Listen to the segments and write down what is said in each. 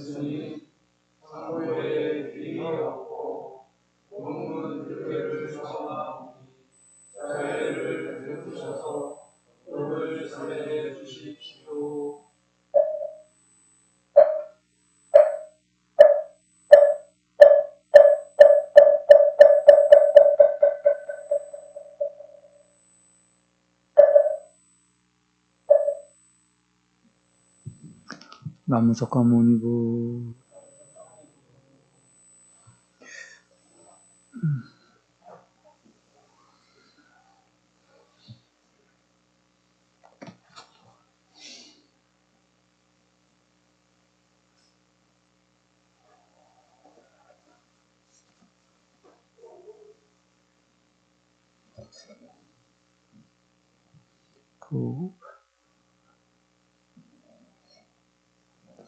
있으니 상고에 비밀이 없고 몸은 교회를 청하오니 자애를 베푸셔서 복을 전해 주십시오. 남석가모니부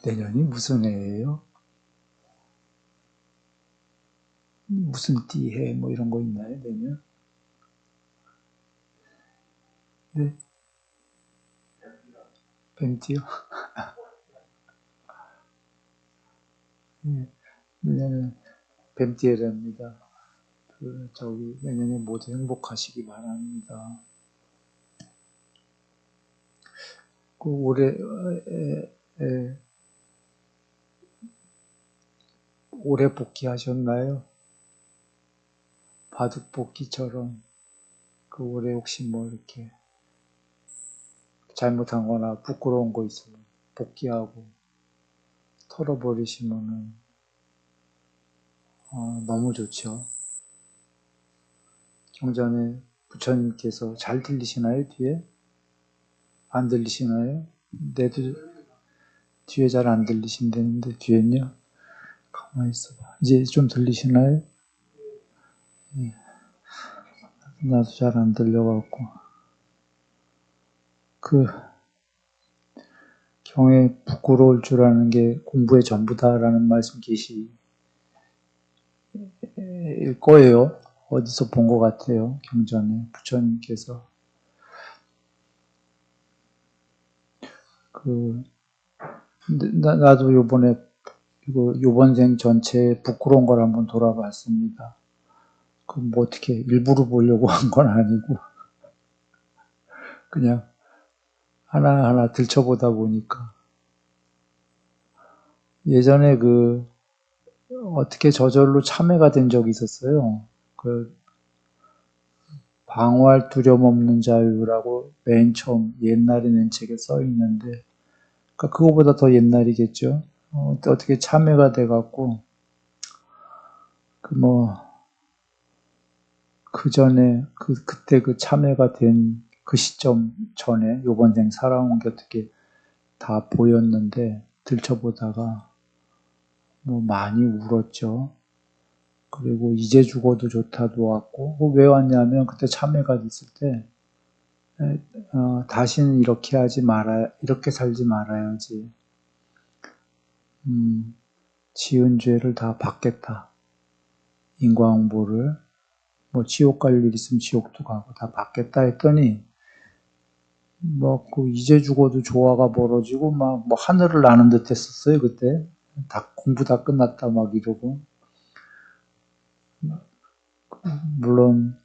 내년이 무슨 해예요? 무슨 띠해 뭐 이런 거 있나요, 내년? 네? 뱀띠요? 네, 내년은 뱀띠해랍니다. 내년에 모두 행복하시기 바랍니다. 올해 복귀하셨나요? 바둑 복귀처럼 올해 혹시 뭐 이렇게 잘못한 거나 부끄러운 거 있으면 복귀하고 털어버리시면은 너무 좋죠. 경전에 부처님께서 잘 들리시나요? 뒤에? 안 들리시나요? 뒤에 잘 안 들리신다는데 뒤엔요? 가만히 있어봐. 이제 좀 들리시나요? 예. 나도 잘 안 들려갖고. 경에 부끄러울 줄 아는 게 공부의 전부다라는 말씀 계시일 거예요. 어디서 본 것 같아요. 경전에 부처님께서. 나도 요번 생 전체에 부끄러운 걸 한번 돌아봤습니다. 뭐 어떻게 일부러 보려고 한 건 아니고, 그냥 하나하나 들춰보다 보니까. 예전에 어떻게 저절로 참회가 된 적이 있었어요. 방어할 두려움 없는 자유라고 맨 처음 옛날에 낸 책에 써 있는데, 그거보다 더 옛날이겠죠. 어떻게 참회가 돼갖고, 그 전에, 그때 참회가 된 그 시점 전에 요번 생 살아온 게 어떻게 다 보였는데, 들춰보다가, 많이 울었죠. 그리고 이제 죽어도 좋다도 왔고, 왜 왔냐면 그때 참회가 있을 때, 다시는 이렇게 살지 말아야지. 지은 죄를 다 받겠다. 인과응보를. 지옥 갈 일 있으면 지옥도 가고 다 받겠다 했더니, 이제 죽어도 조화가 벌어지고, 하늘을 나는 듯 했었어요, 그때. 공부 다 끝났다, 이러고. 물론,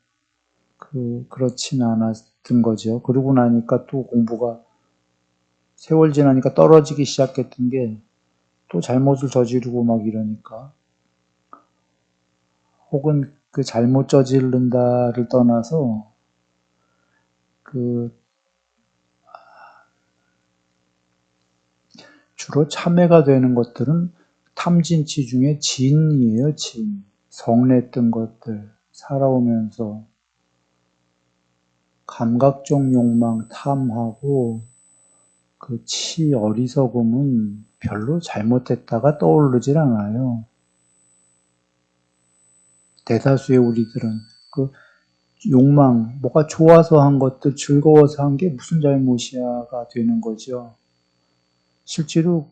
그렇진 않았던 거죠. 그러고 나니까 또 공부가, 세월 지나니까 떨어지기 시작했던 게, 또 잘못을 저지르고 이러니까. 혹은 잘못 저지른다를 떠나서, 주로 참회가 되는 것들은 탐진치 중에 진이에요, 진. 성냈던 것들, 살아오면서 감각적 욕망 탐하고 치 어리석음은 별로 잘못했다가 떠오르질 않아요. 대다수의 우리들은 욕망, 뭐가 좋아서 한 것들, 즐거워서 한 게 무슨 잘못이야가 되는 거죠. 실제로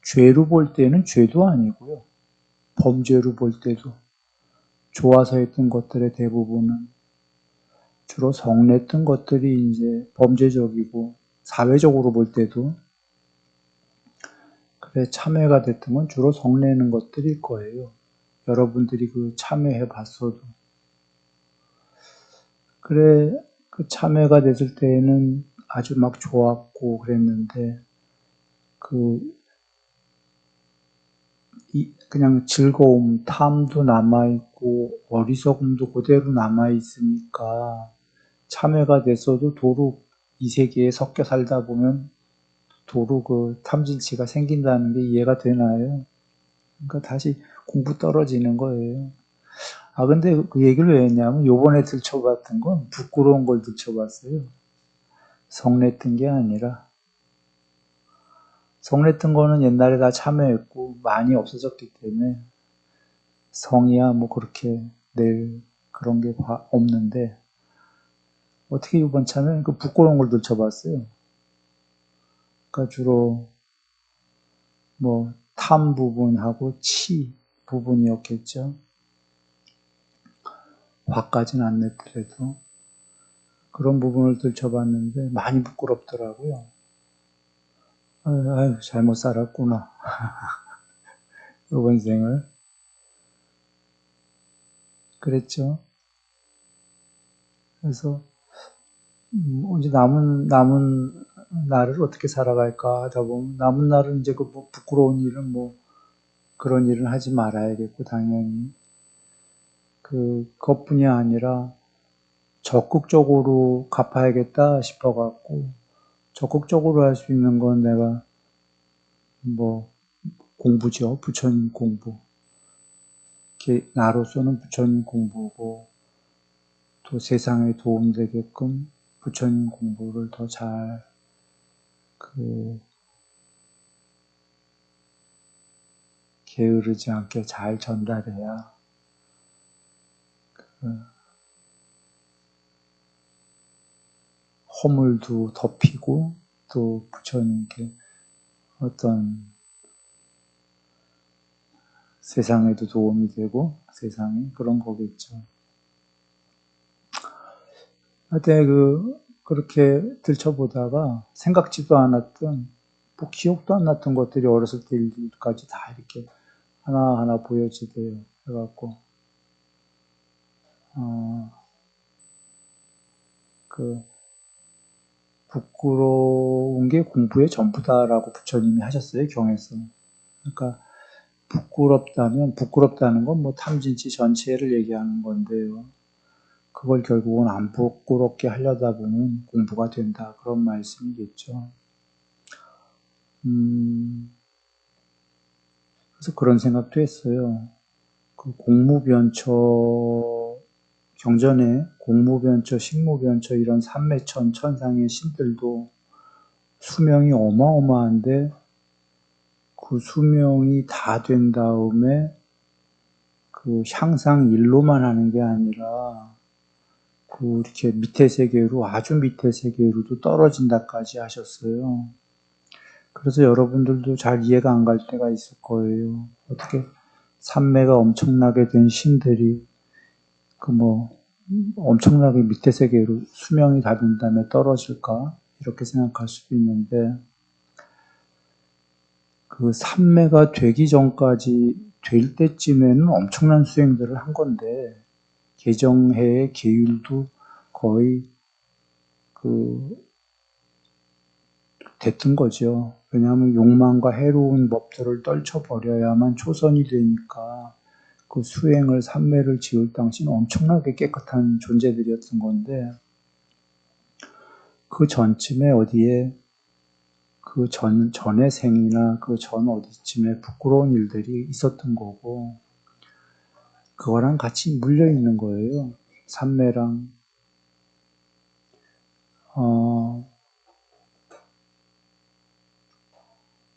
죄로 볼 때는 죄도 아니고요. 범죄로 볼 때도 좋아서 했던 것들의 대부분은 주로 성냈던 것들이 이제 범죄적이고 사회적으로 볼 때도 그래 참회가 됐던 건 주로 성내는 것들일 거예요. 여러분들이 그 참회해 봤어도. 그래 그 참회가 됐을 때에는 아주 막 좋았고 그랬는데 그냥 즐거움, 탐도 남아있고 어리석음도 그대로 남아있으니까 참회가 됐어도 도로 이 세계에 섞여 살다 보면 도로 그 탐진치가 생긴다는 게 이해가 되나요? 그러니까 다시 공부 떨어지는 거예요. 근데 그 얘기를 왜 했냐면 요번에 들춰봤던 건 부끄러운 걸 들춰봤어요. 성냈던 게 아니라 성냈던 거는 옛날에 다 참여했고 많이 없어졌기 때문에 성이야 뭐 그렇게 낼 그런 게 없는데 어떻게 이번 참여 그 부끄러운 걸 들춰봤어요. 그러니까 주로 뭐 탐 부분하고 치 부분이었겠죠. 화까지는 안 냈더라도 그런 부분을 들춰봤는데 많이 부끄럽더라고요. 아유 잘못 살았구나. 이번 생을 그랬죠. 그래서 이제 남은 날을 어떻게 살아갈까 하다 보면 남은 날은 이제 뭐 부끄러운 일은 뭐 그런 일은 하지 말아야겠고 당연히 그것뿐이 아니라 적극적으로 갚아야겠다 싶어갖고 적극적으로 할 수 있는 건 내가 뭐 공부죠. 부처님 공부. 나로서는 부처님 공부고 또 세상에 도움되게끔 부처님 공부를 더 잘 게으르지 않게 잘 전달해야 허물도 덮이고 또 부처님께 어떤 세상에도 도움이 되고 세상에 그런 거겠죠. 하여튼 그렇게 들춰보다가 생각지도 않았던 뭐 기억도 안 났던 것들이 어렸을 때 일들까지 다 이렇게 하나하나 보여지대요. 그래갖고 부끄러운 게 공부의 전부다라고 부처님이 하셨어요, 경에서. 그러니까 부끄럽다는 건 뭐 탐진치 전체를 얘기하는 건데요. 그걸 결국은 안 부끄럽게 하려다 보면 공부가 된다. 그런 말씀이겠죠. 그래서 그런 생각도 했어요. 그 공무변처, 경전에 공무변처, 식무변처 이런 삼매천 천상의 신들도 수명이 어마어마한데 그 수명이 다 된 다음에 그 향상 일로만 하는 게 아니라 이렇게 밑에 세계로 아주 밑에 세계로도 떨어진다까지 하셨어요. 그래서 여러분들도 잘 이해가 안 갈 때가 있을 거예요. 어떻게 삼매가 엄청나게 된 신들이 엄청나게 밑에 세계로 수명이 다 된 다음에 떨어질까? 이렇게 생각할 수도 있는데 그 삼매가 되기 전까지 될 때쯤에는 엄청난 수행들을 한 건데 개정해의 계율도 거의 됐던 거죠. 왜냐하면 욕망과 해로운 법들을 떨쳐버려야만 초선이 되니까 그 수행을 삼매를 지을 당시는 엄청나게 깨끗한 존재들이었던 건데 그 전쯤에 어디에 전의 생이나 그 전 어디쯤에 부끄러운 일들이 있었던 거고 그거랑 같이 물려 있는 거예요. 삼매랑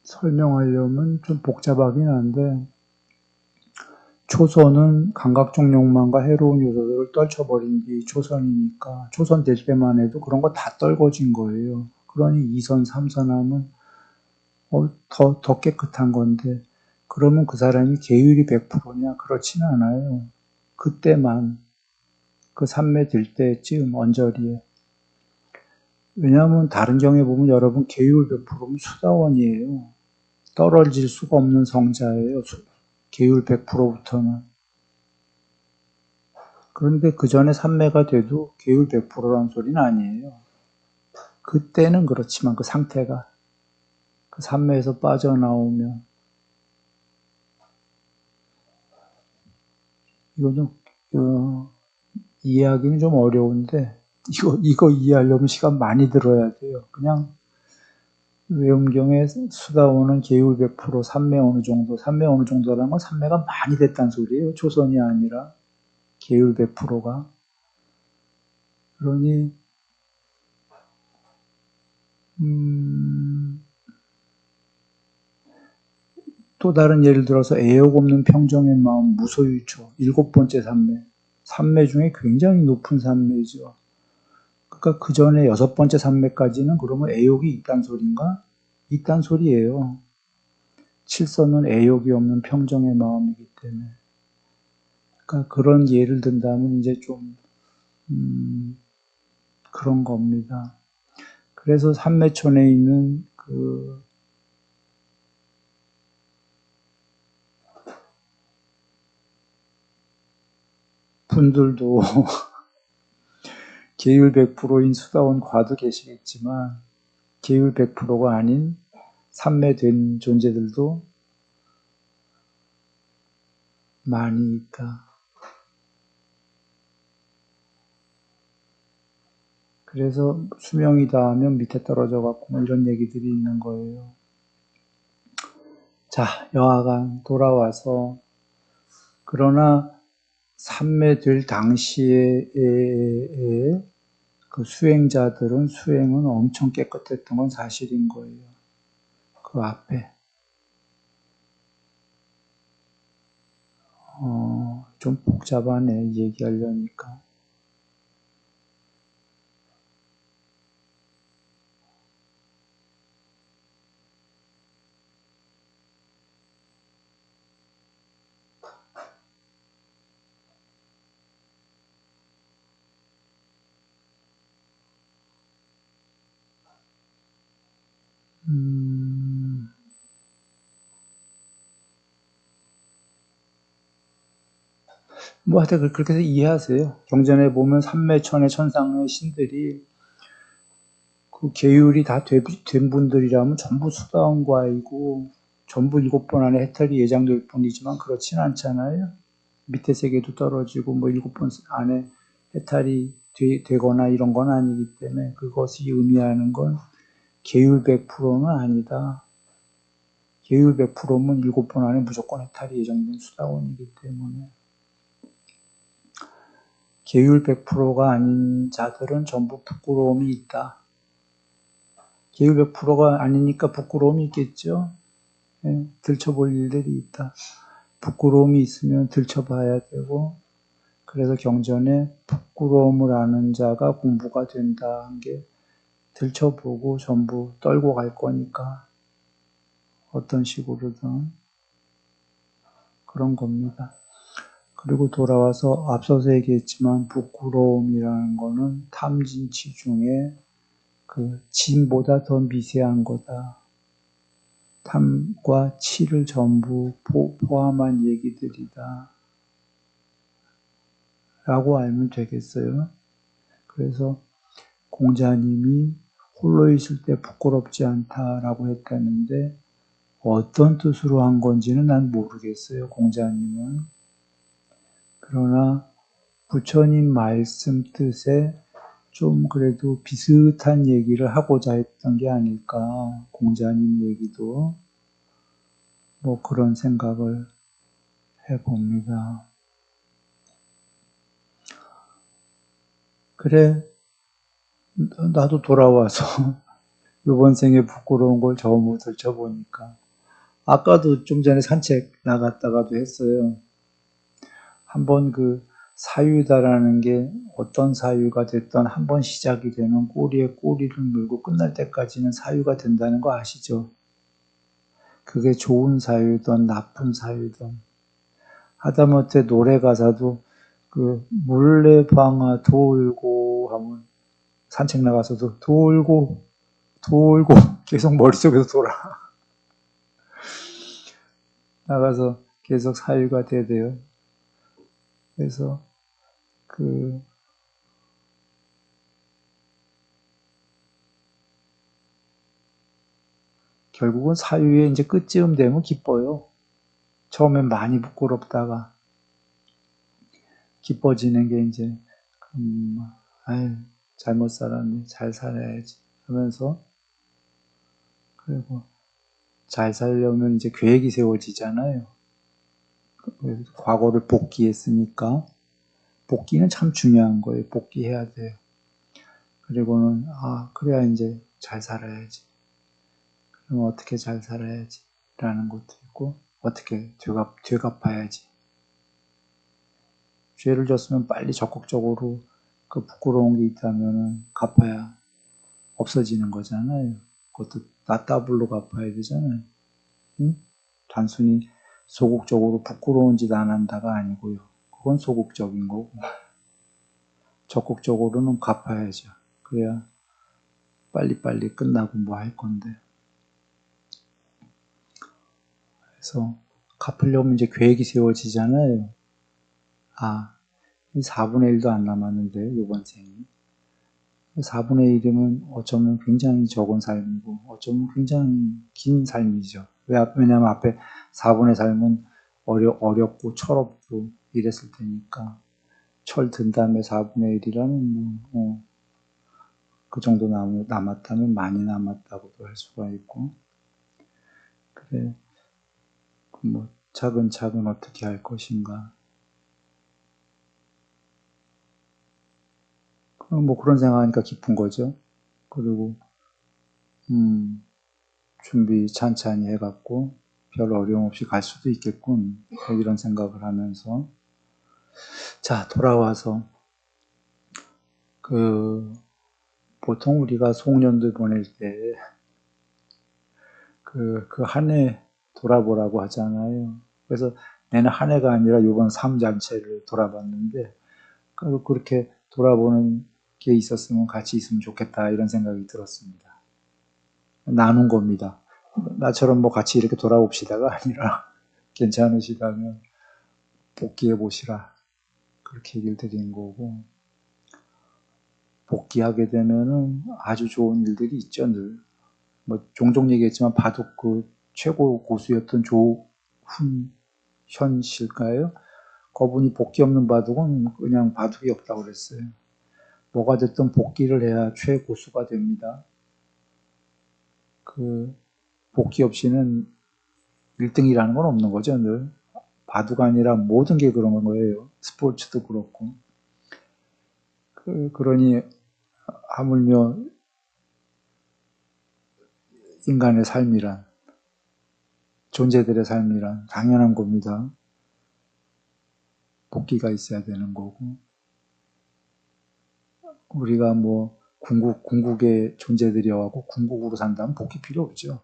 설명하려면 좀 복잡하긴 한데 초선은 감각적 욕망과 해로운 요소들을 떨쳐버린 뒤 초선이니까 초선 될 때만 해도 그런 거 다 떨궈진 거예요. 그러니 2선, 3선 하면 더 깨끗한 건데 그러면 그 사람이 계율이 100%냐? 그렇지는 않아요. 그때만 그 삼매 될 때쯤 언저리에 왜냐하면 다른 경에 보면 여러분 계율 100%면 수다원이에요. 떨어질 수가 없는 성자예요. 계율 100%부터는. 그런데 그 전에 삼매가 돼도 계율 100%라는 소리는 아니에요. 그때는 그렇지만 그 상태가 그 삼매에서 빠져나오면 이거 좀 이해하기는 좀 어려운데 이거 이해하려면 시간 많이 들어야 돼요. 그냥 외음경에 수다오는 계율 100%, 삼매 어느 정도, 삼매 어느 정도라는 건 삼매가 많이 됐다는 소리예요. 초선이 아니라 계율 100%가. 그러니 또 다른 예를 들어서 애욕 없는 평정의 마음, 무소유초, 7번째 삼매. 삼매 중에 굉장히 높은 삼매죠. 그러니까 그 전에 6번째 삼매까지는 그러면 애욕이 있단 소린가? 있단 소리예요. 칠선은 애욕이 없는 평정의 마음이기 때문에. 그러니까 그런 예를 든다면 이제 좀 그런 겁니다. 그래서 삼매촌에 있는 그 분들도 계율 100%인 수다원 과도 계시겠지만 계율 100%가 아닌 삼매된 존재들도 많이 있다. 그래서 수명이 닿으면 밑에 떨어져 갖고 뭐 이런 얘기들이 있는 거예요. 자, 여하간 돌아와서 그러나 삼매될 당시에 그 수행자들은 수행은 엄청 깨끗했던 건 사실인 거예요. 그 앞에 좀 복잡하네 얘기하려니까. 뭐 하여튼 그렇게 해서 이해하세요. 경전에 보면 삼매천의 천상의 신들이 그 계율이 다 된 분들이라면 전부 수다원과이고 전부 7번 안에 해탈이 예장될 뿐이지만 그렇지는 않잖아요. 밑에 세계도 떨어지고 뭐 7번 안에 해탈이 되거나 이런 건 아니기 때문에 그것이 의미하는 건 계율 100%는 아니다. 계율 100%면 7번 안에 무조건 해탈이 예정된 수다원이기 때문에 계율 100%가 아닌 자들은 전부 부끄러움이 있다. 계율 100%가 아니니까 부끄러움이 있겠죠. 예, 들춰볼 일들이 있다. 부끄러움이 있으면 들춰봐야 되고 그래서 경전에 부끄러움을 아는 자가 공부가 된다 한 게 들춰보고 전부 떨고 갈 거니까 어떤 식으로든 그런 겁니다. 그리고 돌아와서 앞서서 얘기했지만 부끄러움이라는 거는 탐진치 중에 그 진보다 더 미세한 거다. 탐과 치를 전부 포함한 얘기들이다. 라고 알면 되겠어요. 그래서 공자님이 홀로 있을 때 부끄럽지 않다라고 했다는데 어떤 뜻으로 한 건지는 난 모르겠어요. 공자님은. 그러나 부처님 말씀 뜻에 좀 그래도 비슷한 얘기를 하고자 했던 게 아닐까. 공자님 얘기도 뭐 그런 생각을 해봅니다. 그래, 나도 돌아와서 이번 생에 부끄러운 걸 처음으로 들춰보니까 아까도 좀 전에 산책 나갔다가도 했어요. 한번 그 사유다라는 게 어떤 사유가 됐던 한번 시작이 되면 꼬리에 꼬리를 물고 끝날 때까지는 사유가 된다는 거 아시죠? 그게 좋은 사유든 나쁜 사유든 하다못해 노래 가사도 그 물레방아 돌고 하면 산책 나가서도 돌고 계속 머릿속에서 돌아. 나가서 계속 사유가 되대요. 그래서 결국은 사유에 이제 끝쯤 되면 기뻐요. 처음엔 많이 부끄럽다가 기뻐지는 게 이제 아유 잘못 살았네, 잘 살아야지 하면서, 그리고 잘 살려면 이제 계획이 세워지잖아요. 과거를 복귀했으니까 복귀는 참 중요한 거예요. 복귀해야 돼요. 그리고는 그래야 이제 잘 살아야지. 그럼 어떻게 잘 살아야지 라는 것도 있고, 어떻게 되갚아야지. 죄를 졌으면 빨리 적극적으로 그 부끄러운 게 있다면 갚아야 없어지는 거잖아요. 그것도 나따블로 갚아야 되잖아요. 응? 단순히 소극적으로 부끄러운 짓 안 한다가 아니고요. 그건 소극적인 거고, 적극적으로는 갚아야죠. 그래야 빨리빨리 끝나고 뭐 할 건데. 그래서 갚으려면 이제 계획이 세워지잖아요. 4분의 1도 안 남았는데, 이번 생이. 4분의 1이면 어쩌면 굉장히 적은 삶이고, 어쩌면 굉장히 긴 삶이죠. 왜냐면 앞에 4분의 삶은 어렵고 철없고 이랬을 테니까. 철 든 다음에 4분의 1이라면 그 정도 남았다면 많이 남았다고도 할 수가 있고. 그래, 뭐 차근차근 어떻게 할 것인가. 뭐 그런 생각하니까 기쁜 거죠. 그리고 준비 찬찬히 해갖고 별 어려움 없이 갈 수도 있겠군, 이런 생각을 하면서, 자, 돌아와서 보통 우리가 송년도 보낼 때 그 한 해 돌아보라고 하잖아요. 그래서 내는 한 해가 아니라 이번 삶 전체를 돌아봤는데, 그렇게 돌아보는 게 있었으면 같이 있으면 좋겠다, 이런 생각이 들었습니다. 나눈 겁니다. 나처럼 뭐 같이 이렇게 돌아봅시다가 아니라 괜찮으시다면 복귀해 보시라, 그렇게 얘기를 드린 거고, 복귀하게 되면은 아주 좋은 일들이 있죠, 늘. 뭐 종종 얘기했지만 바둑 그 최고 고수였던 조훈현 씨일까요? 그분이 복귀 없는 바둑은 그냥 바둑이 없다고 그랬어요. 뭐가 됐든 복귀를 해야 최고수가 됩니다. 복귀 없이는 1등이라는 건 없는 거죠, 늘. 바둑 아니라 모든 게 그런 거예요. 스포츠도 그렇고. 그러니 하물며 인간의 삶이란, 존재들의 삶이란 당연한 겁니다. 복귀가 있어야 되는 거고, 우리가 뭐 궁극의 존재들이어가고 궁극으로 산다면 복귀 필요 없죠.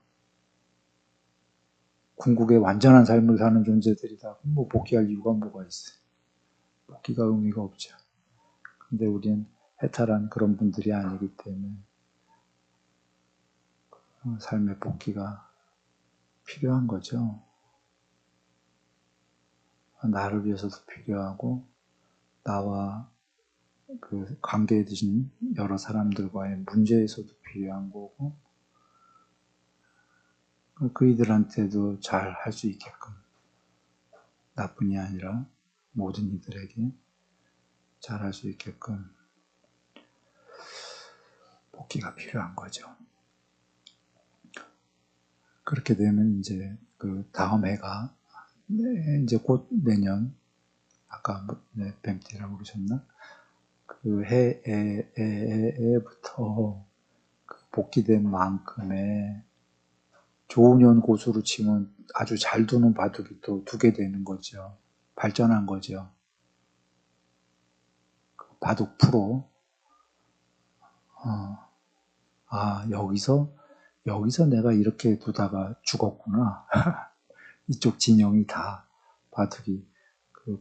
궁극의 완전한 삶을 사는 존재들이다. 뭐 복귀할 이유가 뭐가 있어요. 복귀가 의미가 없죠. 근데 우리는 해탈한 그런 분들이 아니기 때문에 삶의 복귀가 필요한 거죠. 나를 위해서도 필요하고, 나와 관계에 드신 여러 사람들과의 문제에서도 필요한 거고, 그이들한테도 잘 할 수 있게끔, 나뿐이 아니라 모든 이들에게 잘 할 수 있게끔 복귀가 필요한 거죠. 그렇게 되면 이제 다음 해가 이제 곧 내년, 아까 뱀띠라고 그러셨나? 해부터 복귀된 만큼의 조훈현 고수로 치면 아주 잘 두는 바둑이 또 두게 되는 거죠. 발전한 거죠. 바둑 프로. 여기서 내가 이렇게 두다가 죽었구나. 이쪽 진영이 다 바둑이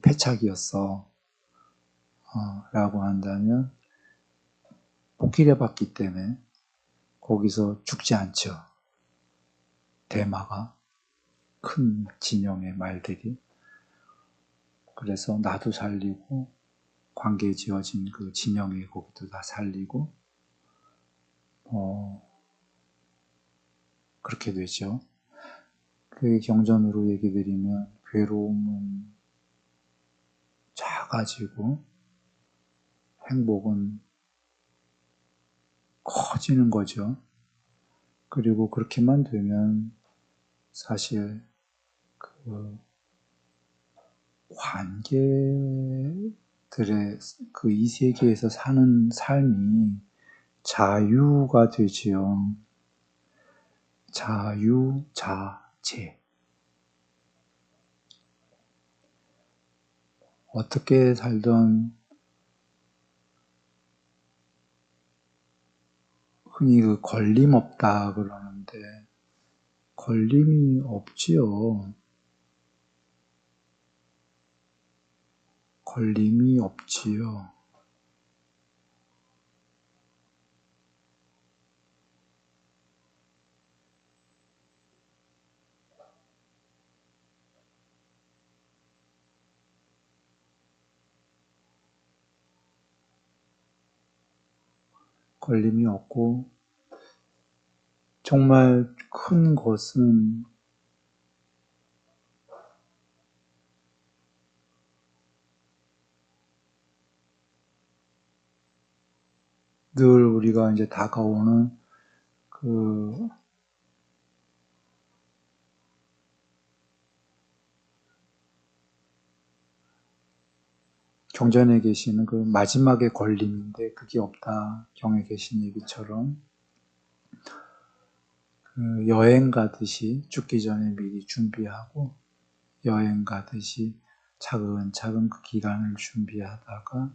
패착이었어. 라고 한다면 복귀를 해봤기 때문에 거기서 죽지 않죠. 대마가. 큰 진영의 말들이. 그래서 나도 살리고 관계에 지어진 그 진영의 거기도 다 살리고 그렇게 되죠. 그 경전으로 얘기 드리면 괴로움은 작아지고 행복은 커지는 거죠. 그리고 그렇게만 되면 사실 그 관계들의 그 이 세계에서 사는 삶이 자유가 되지요. 자유자재. 어떻게 살던 흔히 그 걸림 없다 그러는데 걸림이 없지요. 걸림이 없지요. 걸림이 없고 정말 큰 것은 늘 우리가 이제 다가오는 그 경전에 계시는 그 마지막의 걸림인데 그게 없다. 경에 계신 얘기처럼 그 여행 가듯이 죽기 전에 미리 준비하고 여행 가듯이 차근차근 그 기간을 준비하다가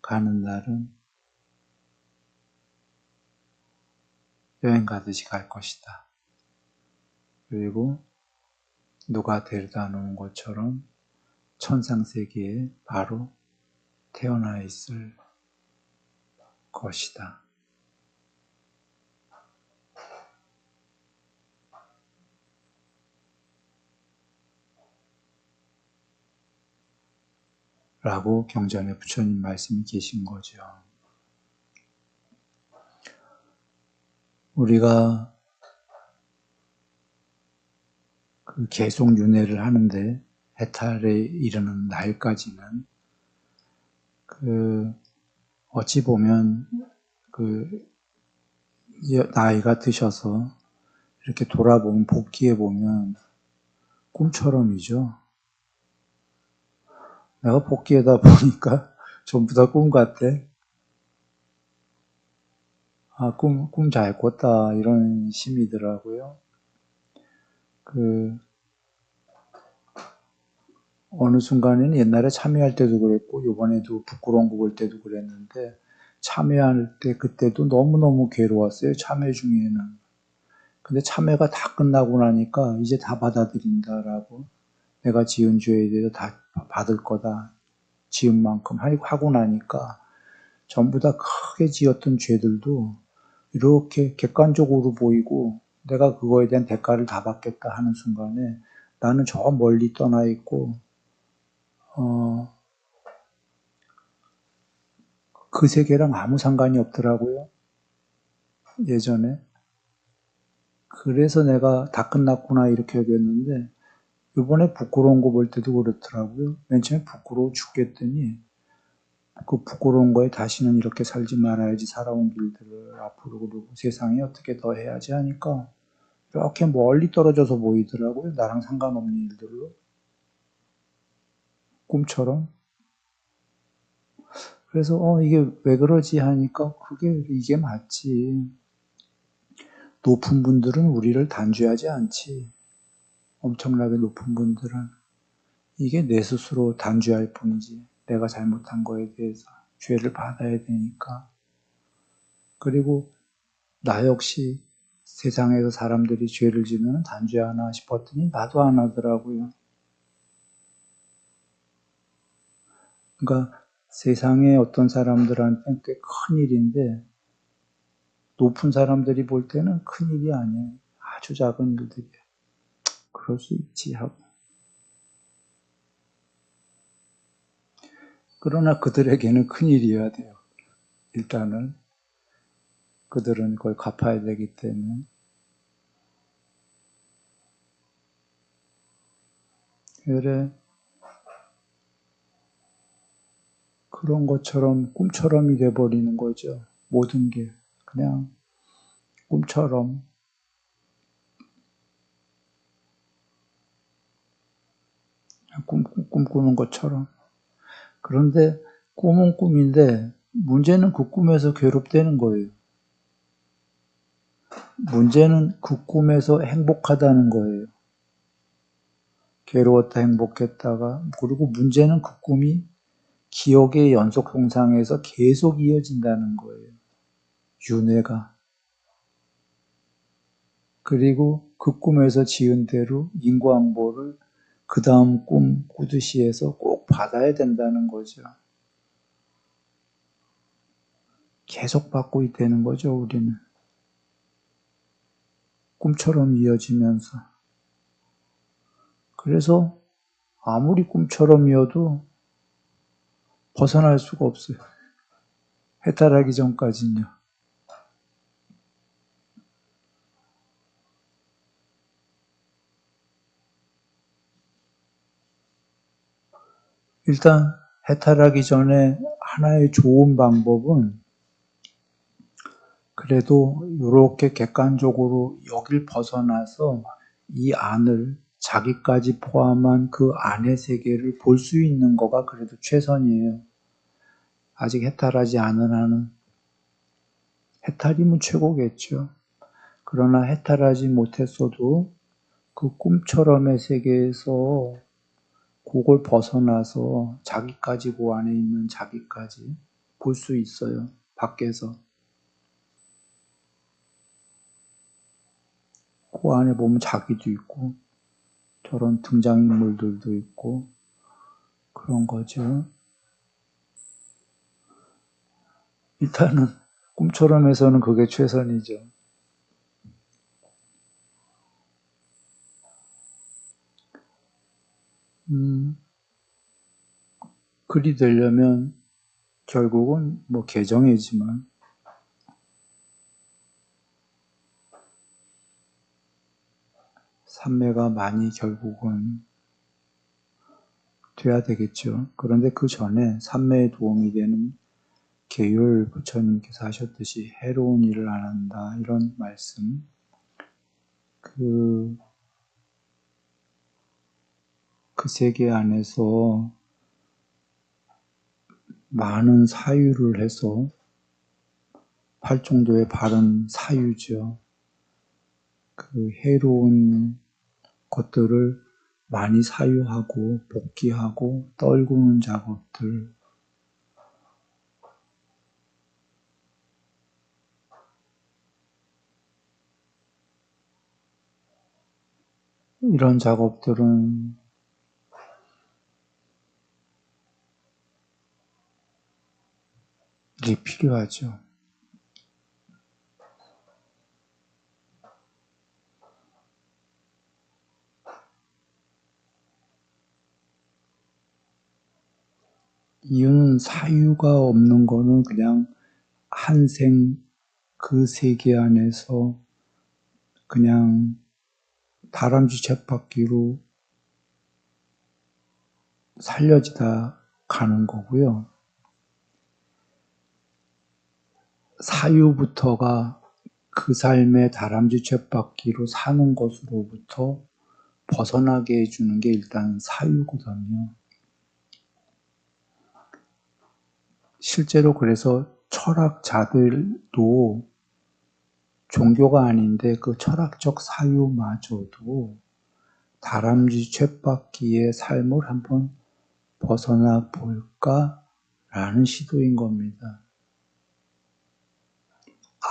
가는 날은 여행 가듯이 갈 것이다. 그리고 누가 데려다 놓은 것처럼 천상세계에 바로 태어나 있을 것이다. 라고 경전에 부처님 말씀이 계신 거죠. 우리가 그 계속 윤회를 하는데 해탈에 이르는 날까지는 그 어찌 보면 그 나이가 드셔서 이렇게 돌아보면 복귀해 보면 꿈처럼이죠. 내가 복귀하다 보니까 전부 다 꿈 같아. 아, 꿈 잘 꿨다 이런 심이더라고요. 그 어느 순간에는 옛날에 참여할 때도 그랬고 이번에도 부끄러운 거 볼 때도 그랬는데 참여할 때 그때도 너무너무 괴로웠어요. 참여 중에는. 근데 참여가 다 끝나고 나니까 이제 다 받아들인다라고 내가 지은 죄에 대해서 다 받을 거다. 지은 만큼 하고 나니까 전부 다 크게 지었던 죄들도 이렇게 객관적으로 보이고 내가 그거에 대한 대가를 다 받겠다 하는 순간에 나는 저 멀리 떠나 있고 그 세계랑 아무 상관이 없더라고요. 예전에. 그래서 내가 다 끝났구나 이렇게 여겼는데 이번에 부끄러운 거 볼 때도 그렇더라고요. 맨 처음에 부끄러워 죽겠더니 그 부끄러운 거에 다시는 이렇게 살지 말아야지 살아온 길들을 앞으로 그리고 세상에 어떻게 더 해야지 하니까 이렇게 멀리 떨어져서 보이더라고요. 나랑 상관없는 일들로. 꿈처럼. 그래서 이게 왜 그러지 하니까 이게 맞지. 높은 분들은 우리를 단죄하지 않지. 엄청나게 높은 분들은. 이게 내 스스로 단죄할 뿐이지. 내가 잘못한 거에 대해서 죄를 받아야 되니까. 그리고 나 역시 세상에서 사람들이 죄를 지면 단죄하나 싶었더니 나도 안 하더라고요. 그러니까 세상에 어떤 사람들한테는 꽤 큰 일인데 높은 사람들이 볼 때는 큰 일이 아니에요. 아주 작은 일들이에요. 그럴 수 있지 하고. 그러나 그들에게는 큰일이어야 돼요. 일단은 그들은 그걸 갚아야 되기 때문에. 그래, 그런 것처럼 꿈처럼이 돼버리는 거죠. 모든 게 그냥 꿈처럼. 꿈꾸는 것처럼. 그런데 꿈은 꿈인데 문제는 그 꿈에서 괴롭다는 거예요. 문제는 그 꿈에서 행복하다는 거예요. 괴로웠다 행복했다가, 그리고 문제는 그 꿈이 기억의 연속 형상에서 계속 이어진다는 거예요. 윤회가. 그리고 그 꿈에서 지은 대로 인과응보를 그 다음 꿈 꾸듯이 해서 꼭 받아야 된다는 거죠. 계속 받고 있다는 거죠, 우리는. 꿈처럼 이어지면서. 그래서 아무리 꿈처럼이어도 벗어날 수가 없어요. 해탈하기 전까지는요. 일단 해탈하기 전에 하나의 좋은 방법은 그래도 이렇게 객관적으로 여길 벗어나서 이 안을 자기까지 포함한 그 안의 세계를 볼 수 있는 거가 그래도 최선이에요. 아직 해탈하지 않은 한은. 해탈이면 최고겠죠. 그러나 해탈하지 못했어도 그 꿈처럼의 세계에서 그걸 벗어나서 자기까지 그 안에 있는 자기까지 볼 수 있어요. 밖에서. 그 안에 보면 자기도 있고 저런 등장인물들도 있고 그런 거죠. 일단은 꿈처럼에서는 그게 최선이죠. 그리 되려면 결국은 뭐 개정이지만 삼매가 많이 결국은 돼야 되겠죠. 그런데 그 전에 삼매에 도움이 되는 계율 부처님께서 하셨듯이 해로운 일을 안 한다 이런 말씀 그 세계 안에서 많은 사유를 해서 팔정도의 바른 사유죠. 그 해로운 것들을 많이 사유하고 복귀하고 떨구는 작업들 이런 작업들은 이게 필요하죠. 이유는 사유가 없는 거는 그냥 한생 그 세계 안에서 그냥 다람쥐 쳇바퀴로 살려지다 가는 거고요. 사유부터가 그 삶의 다람쥐 쳇바퀴로 사는 것으로부터 벗어나게 해주는 게 일단 사유거든요. 실제로 그래서 철학자들도 종교가 아닌데 그 철학적 사유마저도 다람쥐 쳇바퀴의 삶을 한번 벗어나 볼까라는 시도인 겁니다.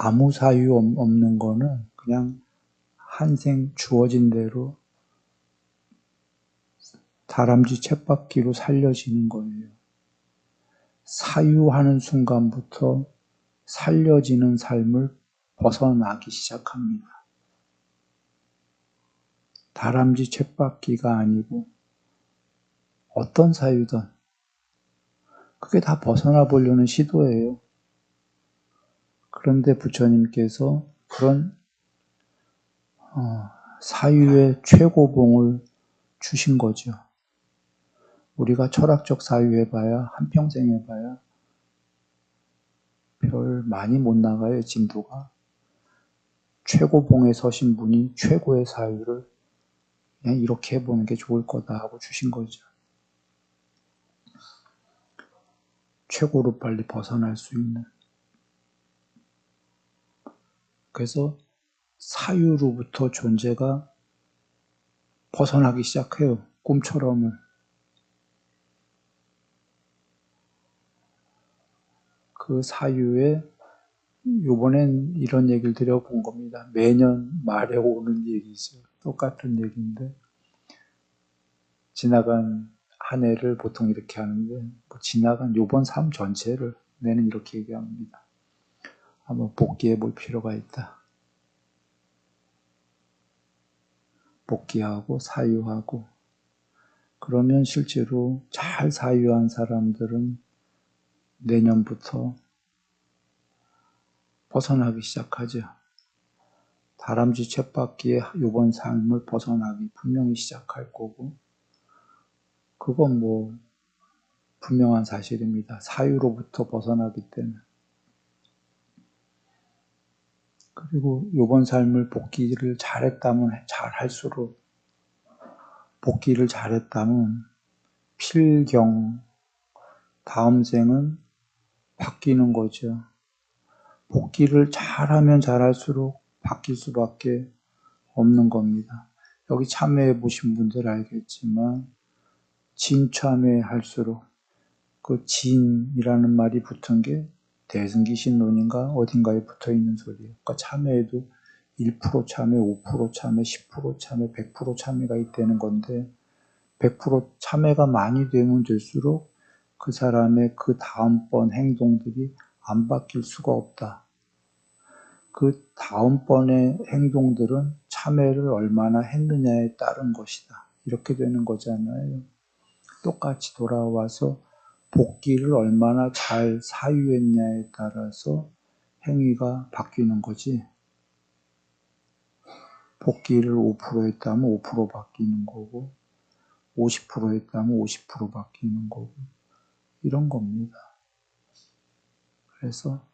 아무 사유 없는 거는 그냥 한생 주어진 대로 다람쥐 쳇바퀴로 살려지는 거예요. 사유하는 순간부터 살려지는 삶을 벗어나기 시작합니다. 다람쥐 쳇바퀴가 아니고 어떤 사유든 그게 다 벗어나 보려는 시도예요. 그런데 부처님께서 그런 사유의 최고봉을 주신 거죠. 우리가 철학적 사유 해봐야 한평생 해봐야 별 많이 못 나가요. 진도가. 최고봉에 서신 분이 최고의 사유를 그냥 이렇게 해보는 게 좋을 거다 하고 주신 거죠. 최고로 빨리 벗어날 수 있는. 그래서 사유로부터 존재가 벗어나기 시작해요. 꿈처럼을. 그 사유에 요번엔 이런 얘기를 드려본 겁니다. 매년 말에 오는 얘기죠. 똑같은 얘기인데 지나간 한 해를 보통 이렇게 하는데 뭐 지나간 요번 삶 전체를 내는 이렇게 얘기합니다. 한번 복귀해 볼 필요가 있다. 복귀하고 사유하고 그러면 실제로 잘 사유한 사람들은 내년부터 벗어나기 시작하죠. 다람쥐 쳇바퀴의 요번 삶을 벗어나기 분명히 시작할 거고 그건 뭐 분명한 사실입니다. 사유로부터 벗어나기 때문에. 그리고 요번 삶을 복귀를 잘했다면 잘할수록 복귀를 잘했다면 필경 다음 생은 바뀌는 거죠. 복귀를 잘하면 잘할수록 바뀔 수밖에 없는 겁니다. 여기 참여해 보신 분들 알겠지만 진참여할수록 그 진이라는 말이 붙은 게 대승기신론인가 어딘가에 붙어 있는 소리예요. 그러니까 참여해도 1% 참여, 5% 참여, 10% 참여, 100% 참여가 있다는 건데 100% 참여가 많이 되면 될수록 그 사람의 그 다음번 행동들이 안 바뀔 수가 없다. 그 다음번의 행동들은 참여를 얼마나 했느냐에 따른 것이다. 이렇게 되는 거잖아요. 똑같이 돌아와서 복귀를 얼마나 잘 사유했냐에 따라서 행위가 바뀌는 거지. 복귀를 5% 했다면 5% 바뀌는 거고 50% 했다면 50% 바뀌는 거고 이런 겁니다. 그래서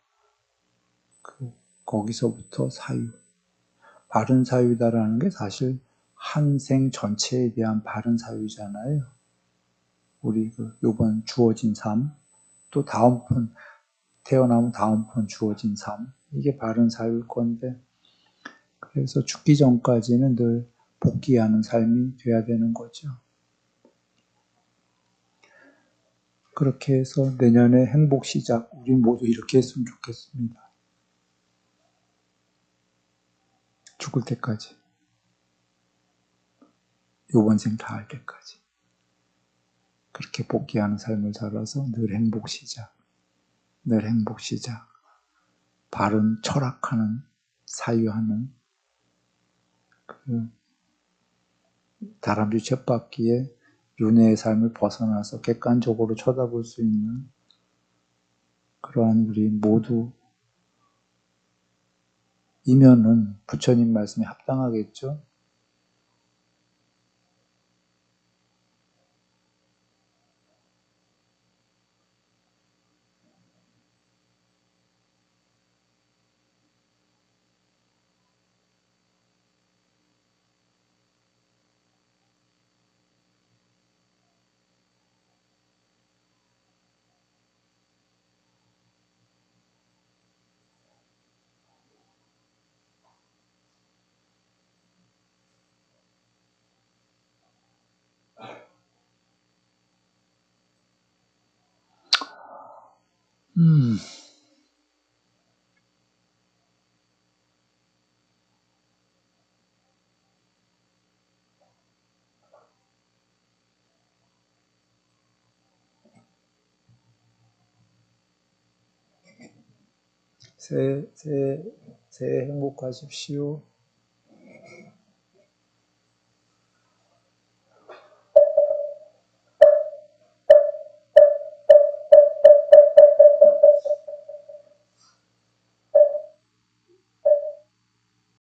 거기서부터 사유, 바른 사유다라는 게 사실 한 생 전체에 대한 바른 사유잖아요. 우리 요번 주어진 삶, 또 다음 번 태어나면 다음 번 주어진 삶, 이게 바른 사유일 건데 그래서 죽기 전까지는 늘 복귀하는 삶이 돼야 되는 거죠. 그렇게 해서 내년에 행복 시작, 우리 모두 이렇게 했으면 좋겠습니다. 죽을 때까지. 요번 생 다 할 때까지. 그렇게 복귀하는 삶을 살아서 늘 행복 시작. 늘 행복 시작. 바른 철학하는, 사유하는 그 다람쥐 쳇바퀴에 윤회의 삶을 벗어나서 객관적으로 쳐다볼 수 있는 그러한 우리 모두 이면은 부처님 말씀에 합당하겠죠. 새해 행복하십시오.